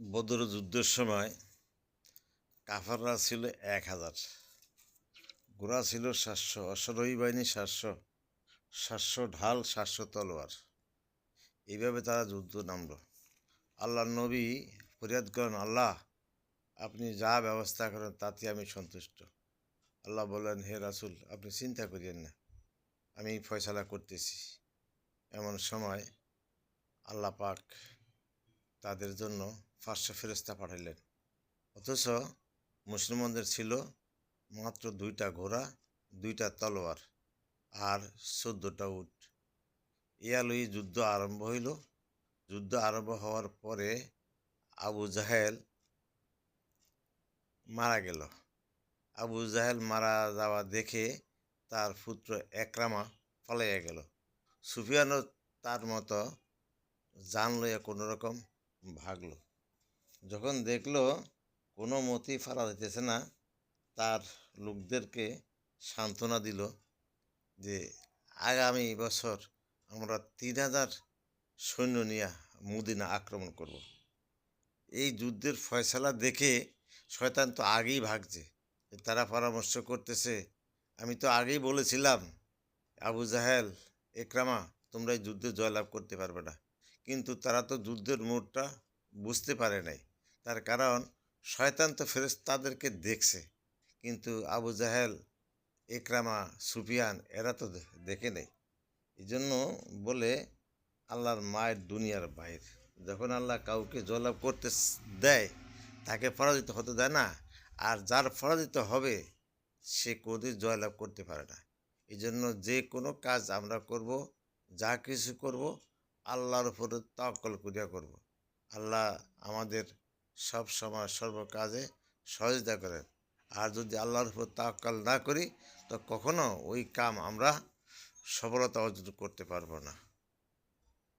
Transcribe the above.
বদর যুদ্ধের সময় কাফাররা ছিল 1000, ঘোড়া ছিল 700, অশ্বারোহী বাহিনী 700, 700 ঢাল, 700 তলোয়ার। এইভাবে তারা যুদ্ধ নামলো। আল্লাহ নবী ফরিয়াদ করেন, আল্লাহ আপনি যা ব্যবস্থা করেন তাতে আমি সন্তুষ্ট। আল্লাহ বললেন, হে রাসূল আপনি চিন্তা করিয়েন না, আমি ফয়সালা করতেছি। এমন সময় আল্লাহ পাক তাদের জন্য 500 ফেরেশতা পাঠাইলেন। অথচ মুসলমানদের ছিল মাত্র 2টা ঘোড়া, 2টা তলোয়ার আর 14টা উট। ইয়ালই যুদ্ধ আরম্ভ হইল। যুদ্ধ আরম্ভ হওয়ার পরে আবু জাহেল মারা গেল। আবু জাহেল মারা যাওয়া দেখে তার পুত্র একরামা পালাইয়া গেল। সুফিয়ানও তার মতো জান লইয়া কোনো রকম ভাগল। যখন দেখলো কোনো মতেই ফালা দিতেছে না, তার লোকদেরকে সান্ত্বনা দিল যে আগামী বছর আমরা 3000 সৈন্য নিয়ে মদিনা আক্রমণ করব। এই যুদ্ধের ফয়সালা দেখে শয়তান তো আগেই ভাগছে। তারা পরামর্শ করতেছে, আমি তো আগেই বলেছিলাম আবু জাহেল, একরামা তোমরা এই যুদ্ধে জয়লাভ করতে পারবে না। কিন্তু তারা তো যুদ্ধের মোড়টা বুঝতে পারে নাই। তার কারণ শয়তান তো ফেরেশতাদেরকে দেখছে, কিন্তু আবু জাহেল, একরামা, সুফিয়ান এরা তো দেখে নেই। এই জন্য বলে আল্লাহর মায়ের দুনিয়ার বাইর। যখন আল্লাহ কাউকে জয়লাভ করতে দেয় তাকে পরাজিত হতে দেয় না, আর যার পরাজিত হবে সে কোনোদিন জয়লাভ করতে পারে না। এই জন্য যে কোনো কাজ আমরা করব, যা কিছু করব আল্লাহর উপরে তাওয়াক্কুল করিয়া করব। আল্লাহ আমাদের সব সময় সর্ব কাজে সহযোগিতা করেন। আর যদি আল্লাহর উপর তাওয়াক্কুল না করি তো কখনো ওই কাম আমরা সফলতা অর্জন করতে পারবো না।